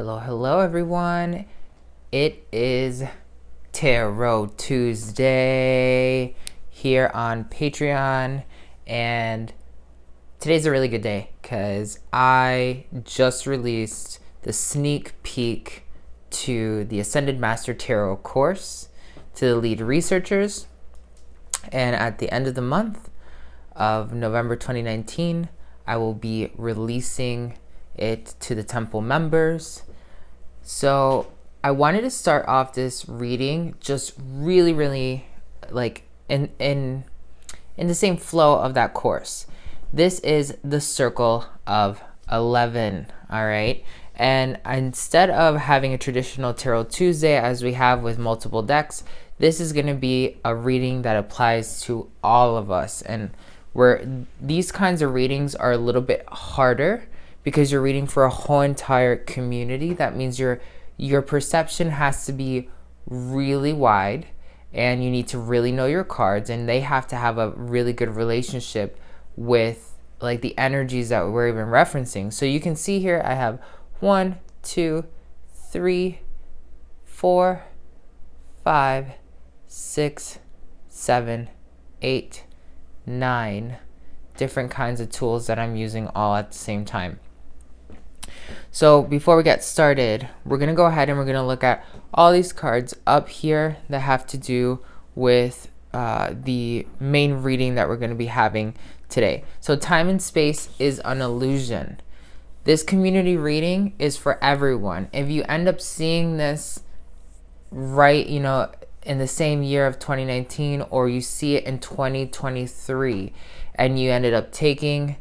Hello everyone. It is Tarot Tuesday here on Patreon, and today's a really good day because I just released the sneak peek to the Ascended Master Tarot course to the lead researchers, and at the end of the month of November 2019, I will be releasing it to the temple members. So I wanted to start off this reading just really like in the same flow of that course. This is the Circle of 11, all right? And instead of having a traditional Tarot Tuesday as we have with multiple decks, this is going to be a reading that applies to all of us. And where these kinds of readings are a little bit harder because you're reading for a whole entire community. That means your perception has to be really wide, and you need to really know your cards, and they have to have a really good relationship with like the energies that we're even referencing. So you can see here I have 1, 2, 3, 4, 5, 6, 7, 8, 9 different kinds of tools that I'm using all at the same time. So before we get started, we're going to go ahead and we're going to look at all these cards up here that have to do with the main reading that we're going to be having today. So time and space is an illusion. This community reading is for everyone. If you end up seeing this right, in the same year of 2019, or you see it in 2023 and you ended up taking,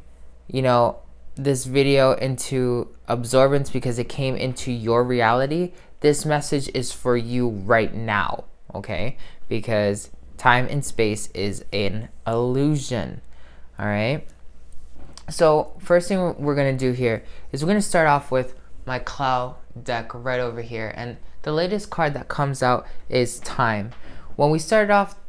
this video into absorbance because it came into your reality, this message is for you right now, okay? Because time and space is an illusion, all right? So first thing we're going to do here is we're going to start off with my Cloud deck right over here, and the latest card that comes out is Time. When we started off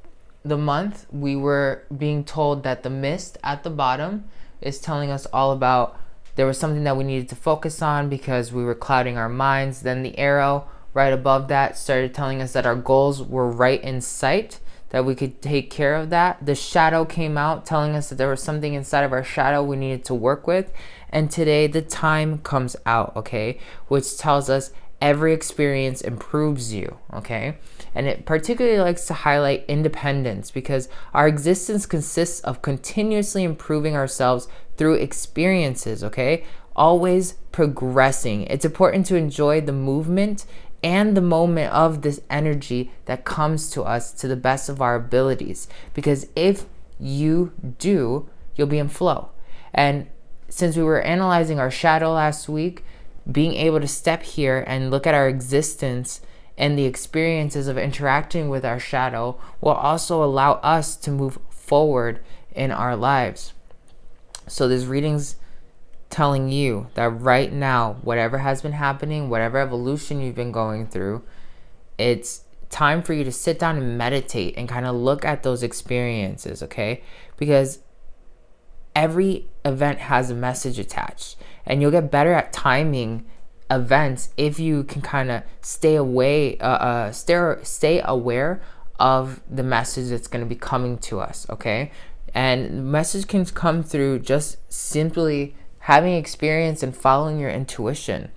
the month, we were being told that the mist at the bottom is telling us all about there was something that we needed to focus on because we were clouding our minds. Then the arrow right above that started telling us that our goals were right in sight, that we could take care of that. The shadow came out telling us that there was something inside of our shadow we needed to work with. And today the Time comes out, okay, which tells us every experience improves you, okay? And it particularly likes to highlight independence because our existence consists of continuously improving ourselves through experiences, okay? Always progressing. It's important to enjoy the movement and the moment of this energy that comes to us to the best of our abilities, because if you do, you'll be in flow. And since we were analyzing our shadow last week, being able to step here and look at our existence and the experiences of interacting with our shadow will also allow us to move forward in our lives. So this reading's telling you that right now, whatever has been happening, whatever evolution you've been going through, it's time for you to sit down and meditate and kind of look at those experiences, okay? Because every event has a message attached, and you'll get better at timing events if you can kind of stay aware of the message that's going to be coming to us, okay? And the message can come through just simply having experience and following your intuition.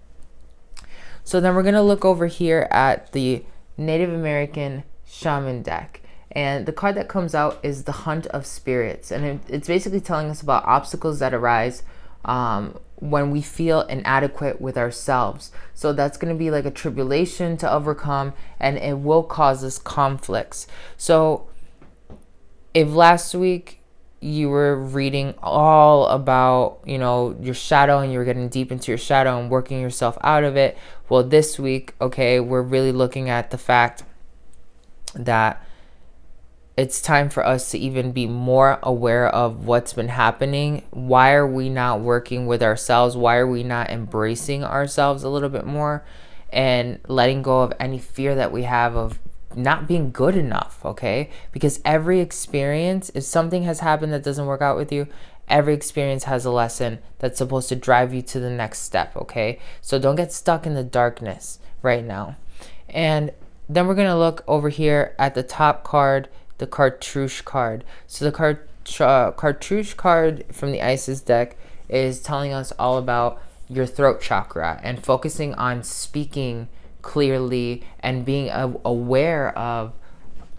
So then we're going to look over here at the Native American Shaman deck. And the card that comes out is the Hunt of Spirits. And it's basically telling us about obstacles that arise when we feel inadequate with ourselves. So that's going to be like a tribulation to overcome, and it will cause us conflicts. So if last week you were reading all about, your shadow, and you were getting deep into your shadow and working yourself out of it, well, this week, okay, we're really looking at the fact that it's time for us to even be more aware of what's been happening. Why are we not working with ourselves? Why are we not embracing ourselves a little bit more and letting go of any fear that we have of not being good enough, okay? Because every experience, if something has happened that doesn't work out with you, every experience has a lesson that's supposed to drive you to the next step, okay? So don't get stuck in the darkness right now. And then we're going to look over here at the top card, the Cartouche card. So the Cartouche card from the Isis deck is telling us all about your throat chakra and focusing on speaking clearly and being aware of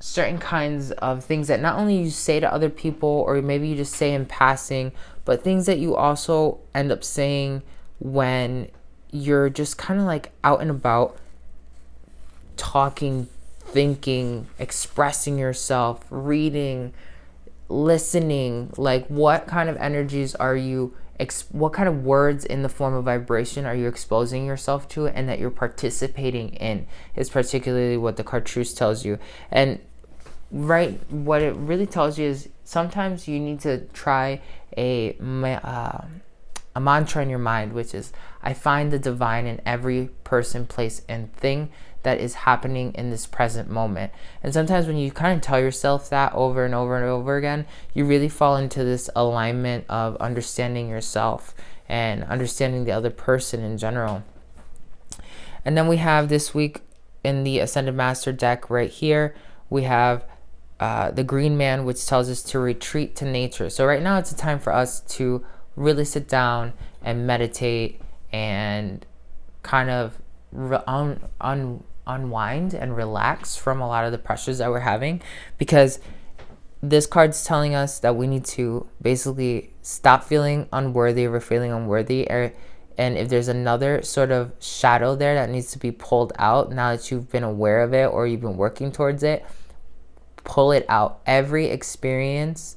certain kinds of things that not only you say to other people, or maybe you just say in passing, but things that you also end up saying when you're just kind of like out and about, talking, thinking, expressing yourself, reading, listening. Like, what kind of energies are you, what kind of words in the form of vibration are you exposing yourself to and that you're participating in, is particularly what the Cartouche tells you. And what it really tells you is sometimes you need to try a mantra in your mind, which is, I find the divine in every person, place, and thing that is happening in this present moment. And sometimes when you kind of tell yourself that over and over and over again, you really fall into this alignment of understanding yourself and understanding the other person in general. And then we have this week in the Ascended Master deck right here, we have the Green Man, which tells us to retreat to nature. So right now it's a time for us to really sit down and meditate and kind of unwind and relax from a lot of the pressures that we're having, because this card's telling us that we need to basically stop feeling unworthy, or feeling unworthy, and if there's another sort of shadow there that needs to be pulled out, now that you've been aware of it or you've been working towards it, pull it out. Every experience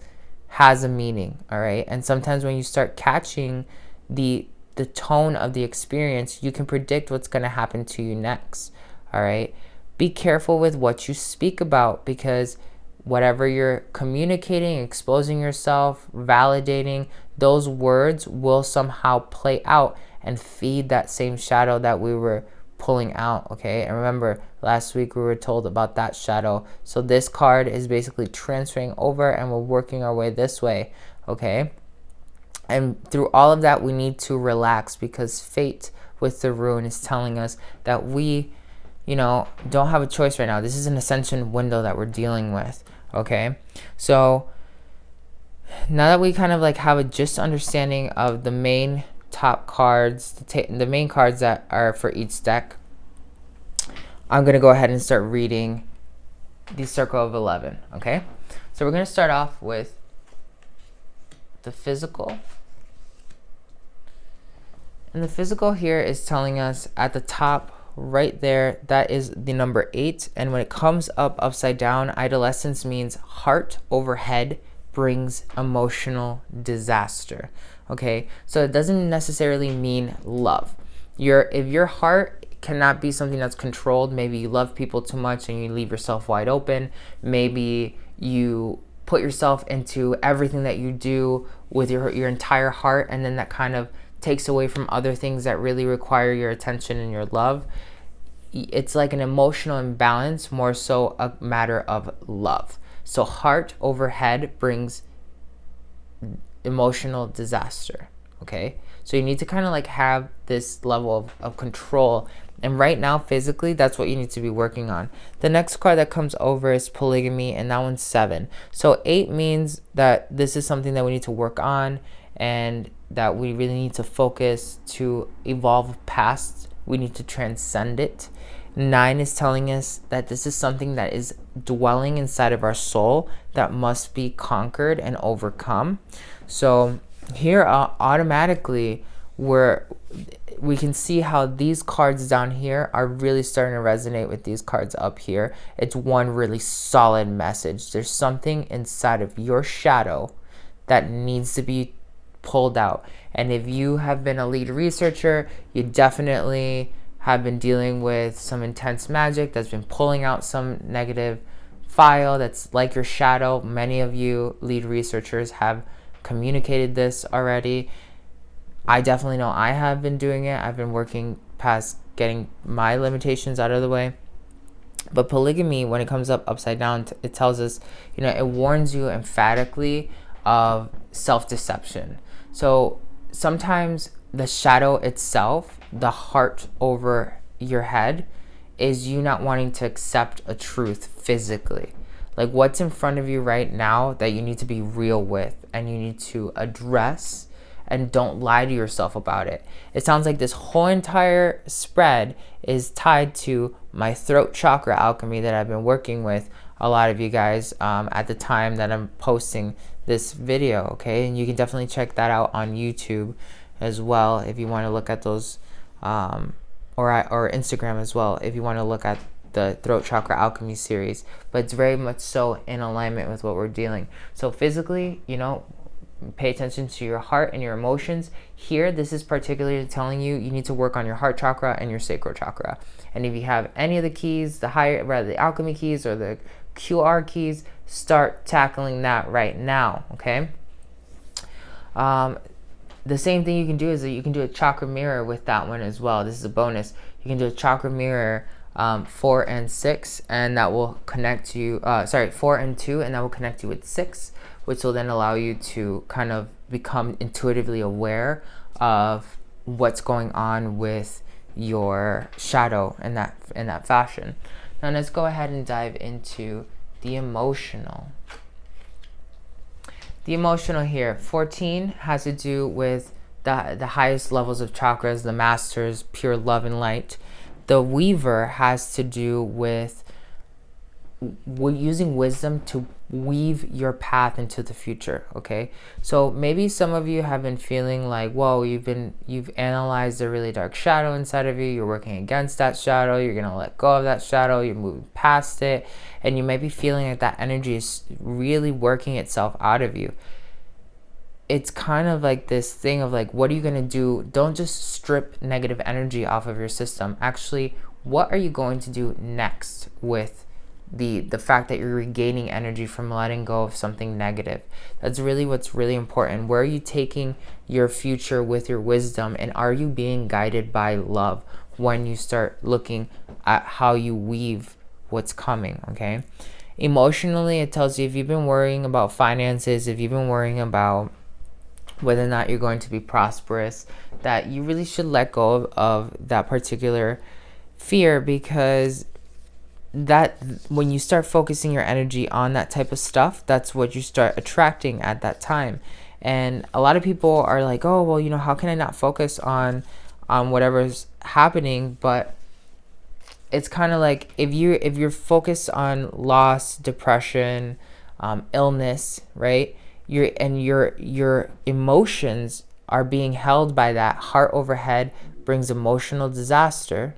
has a meaning, all right? And sometimes when you start catching the tone of the experience, you can predict what's going to happen to you next, all right? Be careful with what you speak about, because whatever you're communicating, exposing yourself, validating, those words will somehow play out and feed that same shadow that we were pulling out, okay? And remember, last week we were told about that shadow. So this card is basically transferring over, and we're working our way this way, okay? And through all of that, we need to relax, because fate with the rune is telling us that we, don't have a choice right now. This is an ascension window that we're dealing with, okay? So now that we kind of like have a just understanding of the main top cards, the main cards that are for each deck, I'm going to go ahead and start reading the Circle of 11, okay? So we're going to start off with the physical. And the physical here is telling us at the top right there, that is the number 8. And when it comes up upside down, idolescence means heart over head brings emotional disaster. Okay, so it doesn't necessarily mean love. If your heart cannot be something that's controlled, maybe you love people too much and you leave yourself wide open. Maybe you put yourself into everything that you do with your entire heart, and then that kind of takes away from other things that really require your attention and your love. It's like an emotional imbalance, more so a matter of love. So heart over head brings emotional disaster, okay? So you need to kind of like have this level of control. And right now, physically, that's what you need to be working on. The next card that comes over is polygamy, and that one's 7. So 8 means that this is something that we need to work on, and that we really need to focus to evolve past. We need to transcend it. 9 is telling us that this is something that is dwelling inside of our soul that must be conquered and overcome. So here automatically we can see how these cards down here are really starting to resonate with these cards up here. It's one really solid message. There's something inside of your shadow that needs to be pulled out. And if you have been a lead researcher, you definitely have been dealing with some intense magic that's been pulling out some negative file that's like your shadow. Many of you lead researchers have communicated this already. I definitely know I have been doing it. I've been working past getting my limitations out of the way. But polygamy, when it comes up upside down, it tells us, it warns you emphatically of self-deception. So sometimes the shadow itself, the heart over your head, is you not wanting to accept a truth physically. Like what's in front of you right now that you need to be real with and you need to address, and don't lie to yourself about it. It sounds like this whole entire spread is tied to my throat chakra alchemy that I've been working with a lot of you guys at the time that I'm posting this video, okay? And you can definitely check that out on YouTube as well if you want to look at those, or Instagram as well if you want to look at the throat chakra alchemy series. But it's very much so in alignment with what we're dealing. So physically, you know, pay attention to your heart and your emotions. Here, this is particularly telling you you need to work on your heart chakra and your sacral chakra. And if you have any of the keys, the alchemy keys or the QR keys, start tackling that right now, okay? The same thing you can do is that you can do a chakra mirror with that one as well. This is a bonus. You can do a chakra mirror 4 and 6, and that will connect you, 4 and 2, and that will connect you with 6, which will then allow you to kind of become intuitively aware of what's going on with your shadow in that fashion. Now let's go ahead and dive into the emotional. The emotional here, 14 has to do with the highest levels of chakras, the masters, pure love and light. The weaver has to do with using wisdom to weave your path into the future, okay? So maybe some of you have been feeling like, whoa, you've analyzed a really dark shadow inside of you, you're working against that shadow, you're gonna let go of that shadow, you're moving past it, and you may be feeling like that energy is really working itself out of you. It's kind of like this thing of like, what are you gonna do? Don't just strip negative energy off of your system. Actually, what are you going to do next with the fact that you're regaining energy from letting go of something negative? That's really what's really important. Where are you taking your future with your wisdom, and are you being guided by love when you start looking at how you weave what's coming, okay? Emotionally, it tells you if you've been worrying about finances, if you've been worrying about whether or not you're going to be prosperous, that you really should let go of that particular fear, because that when you start focusing your energy on that type of stuff, that's what you start attracting at that time. And a lot of people are like, oh, well, you know, how can I not focus on whatever's happening? But it's kind of like if you're focused on loss, depression, illness, right? Your emotions are being held by that. Heart overhead brings emotional disaster.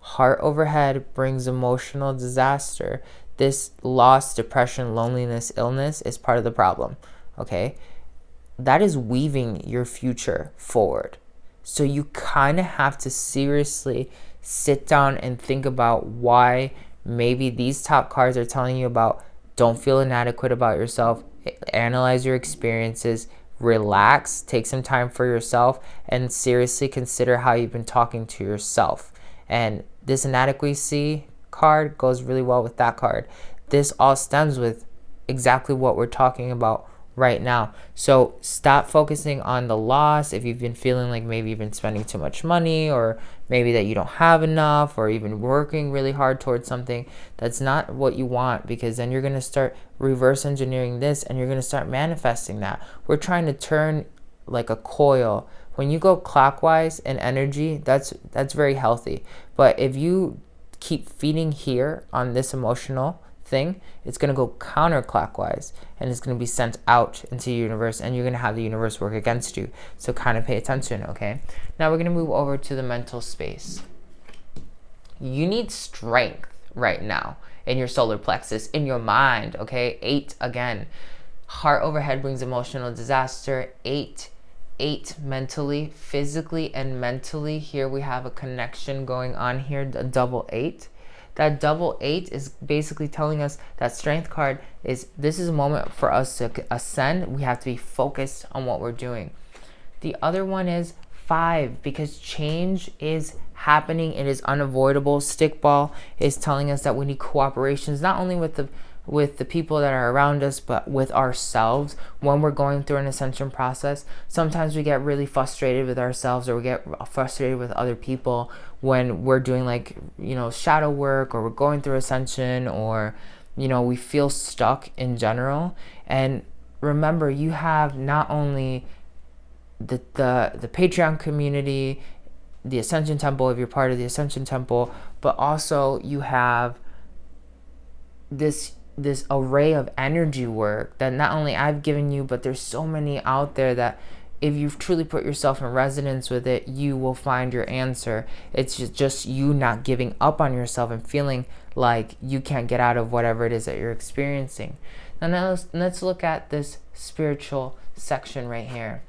Heart overhead brings emotional disaster. This loss, depression, loneliness, illness is part of the problem, okay? That is weaving your future forward. So you kind of have to seriously sit down and think about why maybe these top cards are telling you about don't feel inadequate about yourself. Analyze your experiences, relax, take some time for yourself, and seriously consider how you've been talking to yourself. And this inadequacy card goes really well with that card. This all stems with exactly what we're talking about right now. So stop focusing on the loss. If you've been feeling like maybe you've been spending too much money, or maybe that you don't have enough, or even working really hard towards something, that's not what you want, because then you're going to start reverse engineering this and you're going to start manifesting that. We're trying to turn like a coil. When you go clockwise in energy, that's very healthy. But if you keep feeding here on this emotional thing, it's going to go counterclockwise and it's going to be sent out into the universe, and you're going to have the universe work against you. So kind of pay attention, okay? Now we're going to move over to the mental space. You need strength right now in your solar plexus, in your mind, okay? 8 again. Heart overhead brings emotional disaster. 8 mentally, physically and mentally. Here we have a connection going on here, the double 8. That double 8 is basically telling us that strength card is, this is a moment for us to ascend. We have to be focused on what we're doing. The other one is 5, because change is happening. It is unavoidable. Stickball is telling us that we need cooperations, not only with with the people that are around us, but with ourselves when we're going through an ascension process. Sometimes we get really frustrated with ourselves, or we get frustrated with other people when we're doing like, shadow work, or we're going through ascension, or, we feel stuck in general. And remember, you have not only the Patreon community, the Ascension Temple, if you're part of the Ascension Temple, but also you have this array of energy work that not only I've given you, but there's so many out there that if you've truly put yourself in resonance with it, you will find your answer. It's just you not giving up on yourself and feeling like you can't get out of whatever it is that you're experiencing. Now let's look at this spiritual section right here.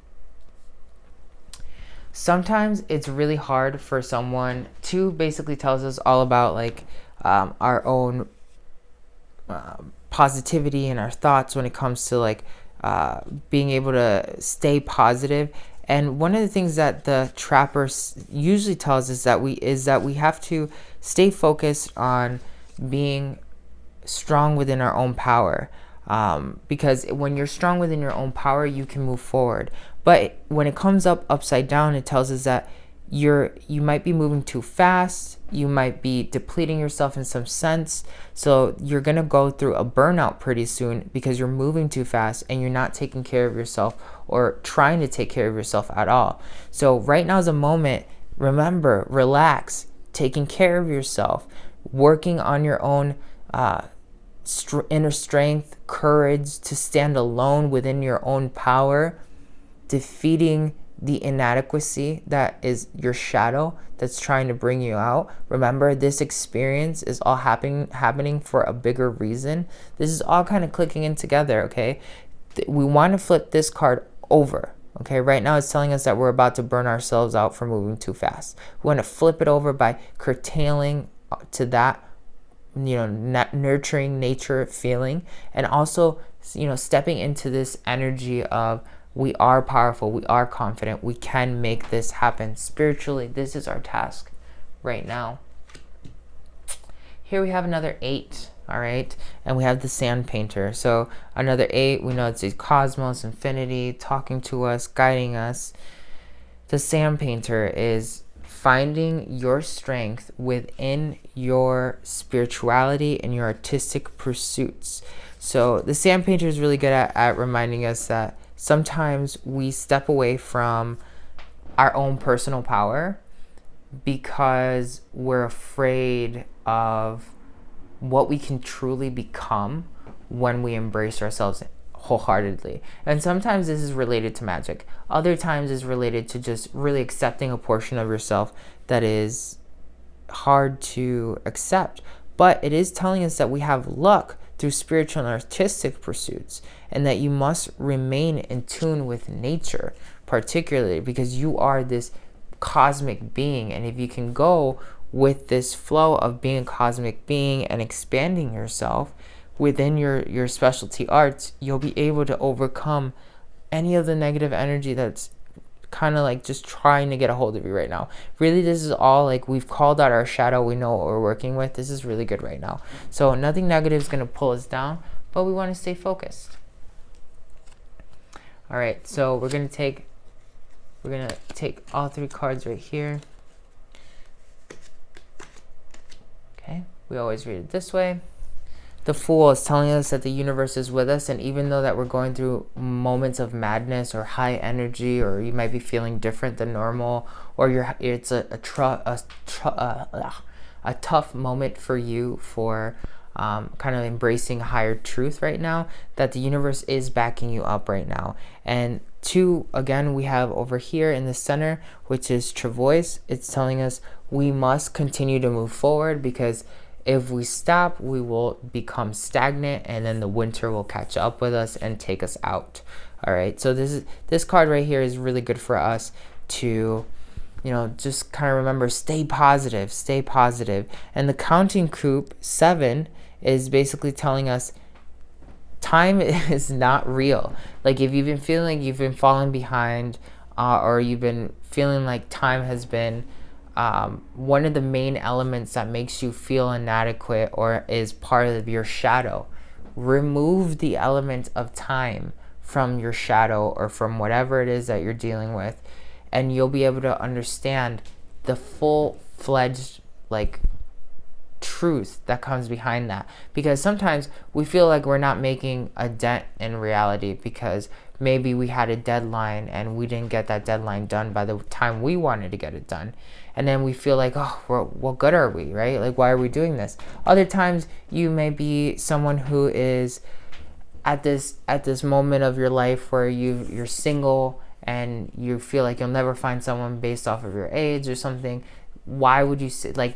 Sometimes it's really hard for someone to basically tells us all about like our own positivity and our thoughts when it comes to like being able to stay positive. And one of the things that the trapper usually tells us that we have to stay focused on being strong within our own power. Because when you're strong within your own power, you can move forward. But when it comes upside down, it tells us that you might be moving too fast. You might be depleting yourself in some sense. So you're going to go through a burnout pretty soon because you're moving too fast and you're not taking care of yourself or trying to take care of yourself at all. So right now is a moment. Remember, relax, taking care of yourself, working on your own inner strength, courage to stand alone within your own power, defeating the inadequacy that is your shadow that's trying to bring you out. Remember, this experience is all happening for a bigger reason. This is all kind of clicking in together, okay? We want to flip this card over, okay? Right now it's telling us that we're about to burn ourselves out for moving too fast. We want to flip it over by curtailing to that nurturing nature feeling, and also stepping into this energy of we are powerful, we are confident, we can make this happen spiritually. This is our task right now. Here we have another 8, all right, and we have the sand painter. So another 8, we know it's the cosmos, infinity, talking to us, guiding us. The sand painter is finding your strength within your spirituality and your artistic pursuits. So the sand painter is really good at reminding us that sometimes we step away from our own personal power because we're afraid of what we can truly become when we embrace ourselves wholeheartedly. And sometimes this is related to magic. Other times is related to just really accepting a portion of yourself that is hard to accept. But it is telling us that we have luck through spiritual and artistic pursuits, and that you must remain in tune with nature, particularly because you are this cosmic being. And if you can go with this flow of being a cosmic being and expanding yourself within your specialty arts, you'll be able to overcome any of the negative energy that's kind of like just trying to get a hold of you right now. Really, this is all like we've called out our shadow. We know what we're working with. This is really good right now. So nothing negative is going to pull us down, but we want to stay focused. All right, so we're going to take all 3 cards right here. Okay, we always read it this way. The Fool is telling us that the universe is with us, and even though that we're going through moments of madness or high energy, or you might be feeling different than normal, or it's a tough moment for you for kind of embracing higher truth right now, that the universe is backing you up right now. And 2, again, we have over here in the center, which is Travois. It's telling us we must continue to move forward, because if we stop, we will become stagnant, and then the winter will catch up with us and take us out. All right, so this card right here is really good for us to, just kind of remember, stay positive. And the counting coup 7 is basically telling us time is not real. Like if you've been feeling like you've been falling behind, or you've been feeling like time has been one of the main elements that makes you feel inadequate or is part of your shadow, remove the element of time from your shadow or from whatever it is that you're dealing with, and you'll be able to understand the full-fledged like truth that comes behind that. Because sometimes we feel like we're not making a dent in reality because maybe we had a deadline and we didn't get that deadline done by the time we wanted to get it done, and then we feel like, oh, what good are we, right? Like, why are we doing this? Other times you may be someone who is at this moment of your life where you're single and you feel like you'll never find someone based off of your age or something. Why would you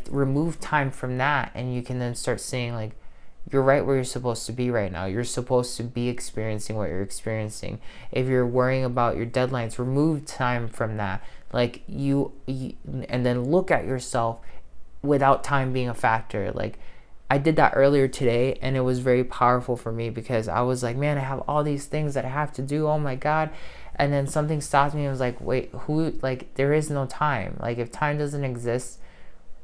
remove time from that, and you can then start seeing like you're right where you're supposed to be right now. You're supposed to be experiencing what you're experiencing. If you're worrying about your deadlines, remove time from that. Like you and then look at yourself without time being a factor. Like, I did that earlier today, and it was very powerful for me because I was like, man, I have all these things that I have to do. Oh my God. And then something stopped me and was like, wait, there is no time. Like, if time doesn't exist,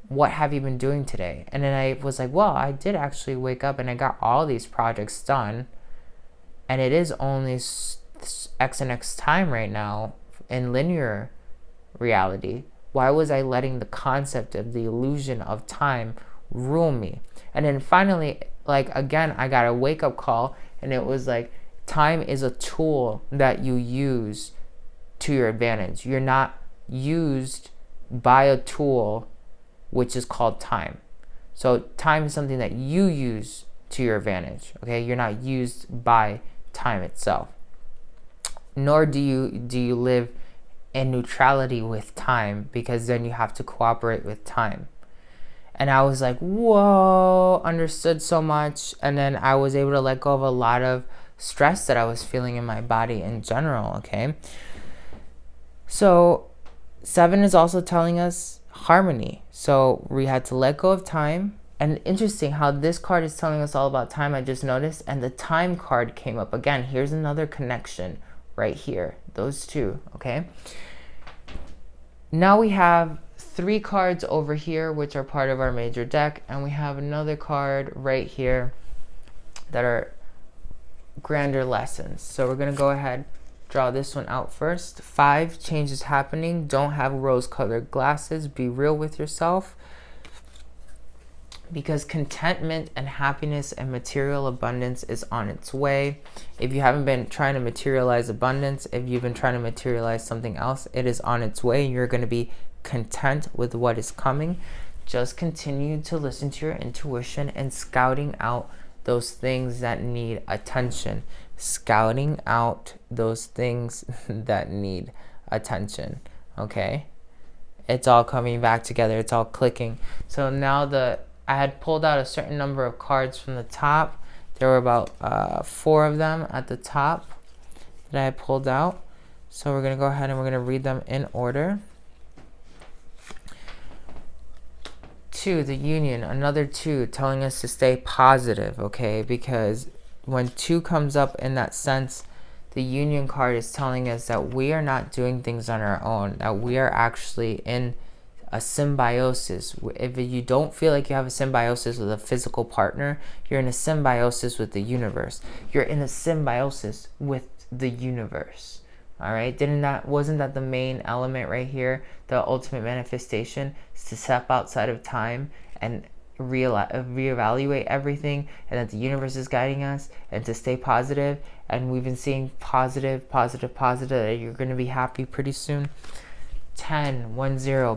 what have you been doing today? And then I was like, well, I did actually wake up and I got all these projects done, and it is only X and X time right now in linear reality. Why was I letting the concept of the illusion of time rule me? And then finally, like, again, I got a wake-up call, and it was like, time is a tool that you use to your advantage. You're not used by a tool which is called time. So time is something that you use to your advantage, okay? You're not used by time itself. Nor do you live in neutrality with time, because then you have to cooperate with time. And I was like, whoa, understood so much. And then I was able to let go of a lot of stress that I was feeling in my body in general, okay? So 7 is also telling us harmony. So we had to let go of time. And interesting how this card is telling us all about time, I just noticed. And the time card came up again. Here's another connection right here. Those two, okay? Now we have 3 cards over here, which are part of our major deck. And we have another card right here that are grander lessons. So we're going to go ahead, draw this one out first. 5, change is happening. Don't have rose-colored glasses. Be real with yourself. Because contentment and happiness and material abundance is on its way. If you haven't been trying to materialize abundance, if you've been trying to materialize something else, it is on its way. You're going to be content with what is coming. Just continue to listen to your intuition and scouting out those things that need attention. Scouting out those things that need attention. Okay? It's all coming back together. It's all clicking. So now I had pulled out a certain number of cards from the top. There were about 4 of them at the top that I had pulled out. So we're going to go ahead and we're going to read them in order. 2, the union, another 2, telling us to stay positive, okay? Because when 2 comes up in that sense, the union card is telling us that we are not doing things on our own, that we are actually in a symbiosis. If you don't feel like you have a symbiosis with a physical partner, you're in a symbiosis with the universe. You're in a symbiosis with the universe. All right, wasn't that the main element right here? The ultimate manifestation is to step outside of time and reevaluate everything, and that the universe is guiding us, and to stay positive. And we've been seeing positive, that you're going to be happy pretty soon. 10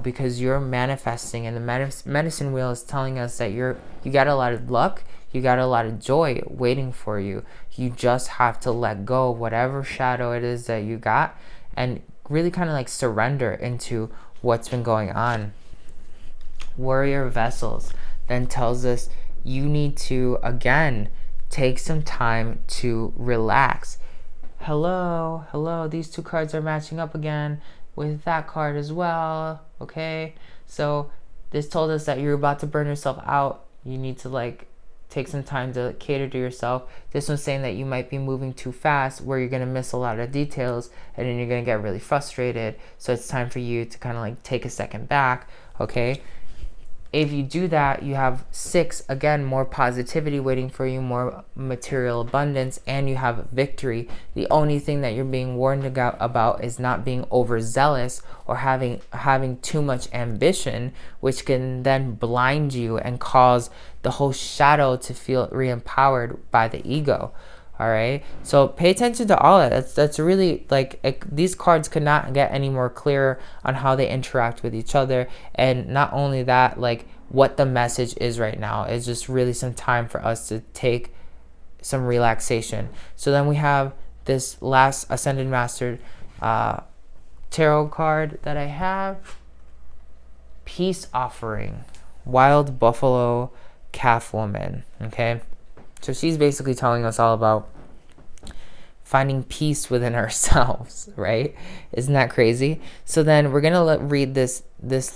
because you're manifesting, and the medicine wheel is telling us that you got a lot of luck, you got a lot of joy waiting for you. You just have to let go of whatever shadow it is that you got, and really kind of like surrender into what's been going on. Warrior vessels then tells us you need to again take some time to relax. Hello, these 2 cards are matching up again with that card as well. Okay, so this told us that you're about to burn yourself out. You need to take some time to cater to yourself. This one's saying that you might be moving too fast, where you're going to miss a lot of details, and then you're going to get really frustrated. So it's time for you to kind of take a second back. Okay, if you do that, you have 6, again, more positivity waiting for you, more material abundance, and you have victory. The only thing that you're being warned about is not being overzealous or having too much ambition, which can then blind you and cause the whole shadow to feel re-empowered by the ego. All right, so pay attention to all of that. That's really like these cards could not get any more clearer on how they interact with each other, and not only that, like what the message is right now is just really some time for us to take some relaxation. So then we have this last Ascended Master tarot card that I have, Peace Offering, Wild Buffalo Calf Woman. Okay, so she's basically telling us all about finding peace within ourselves, right? Isn't that crazy? So then we're gonna read this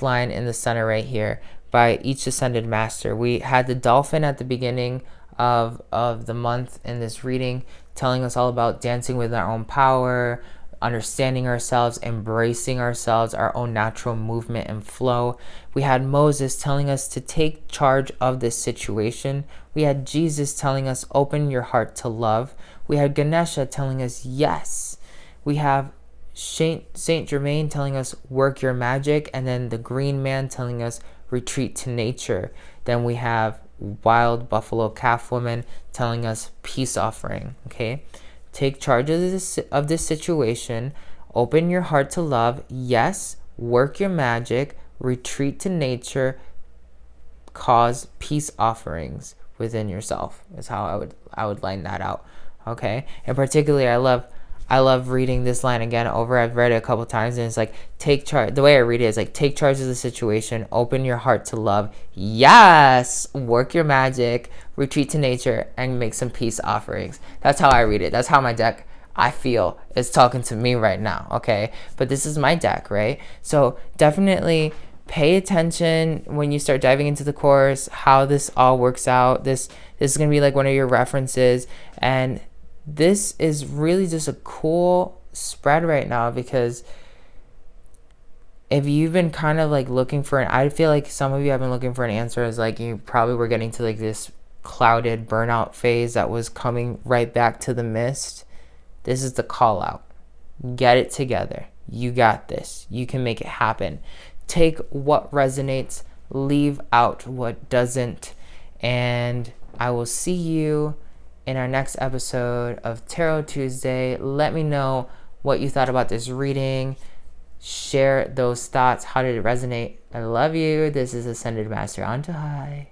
line in the center right here by each Ascended Master. We had the dolphin at the beginning of the month in this reading, telling us all about dancing with our own power, understanding ourselves, embracing ourselves, our own natural movement and flow. We had Moses telling us to take charge of this situation. We had Jesus telling us, open your heart to love. We had Ganesha telling us, yes. We have Saint Germain telling us, work your magic. And then the Green Man telling us, retreat to nature. Then we have Wild Buffalo Calf Woman telling us, peace offering. Okay, take charge of this situation. Open your heart to love. Yes. Work your magic. Retreat to nature. Cause peace offerings within yourself is how I would line that out. Okay, and particularly I love reading this line again over. I've read it a couple times, and it's like, take charge. The way I read it is like, take charge of the situation, open your heart to love, yes, work your magic, retreat to nature, and make some peace offerings. That's how I read it. That's how my deck, I feel, is talking to me right now. Okay, but this is my deck, right? So definitely pay attention when you start diving into the course, how this all works out. This is going to be like one of your references, and this is really just a cool spread right now, because if you've been kind of like looking for I feel like some of you have been looking for an answer, as like you probably were getting to like this clouded burnout phase that was coming right back to the mist. This is the call out. Get it together. You got this. You can make it happen. Take what resonates, leave out what doesn't, and I will see you in our next episode of Tarot Tuesday. Let me know what you thought about this reading. Share those thoughts. How did it resonate? I love you. This is Ascended Master Antojai.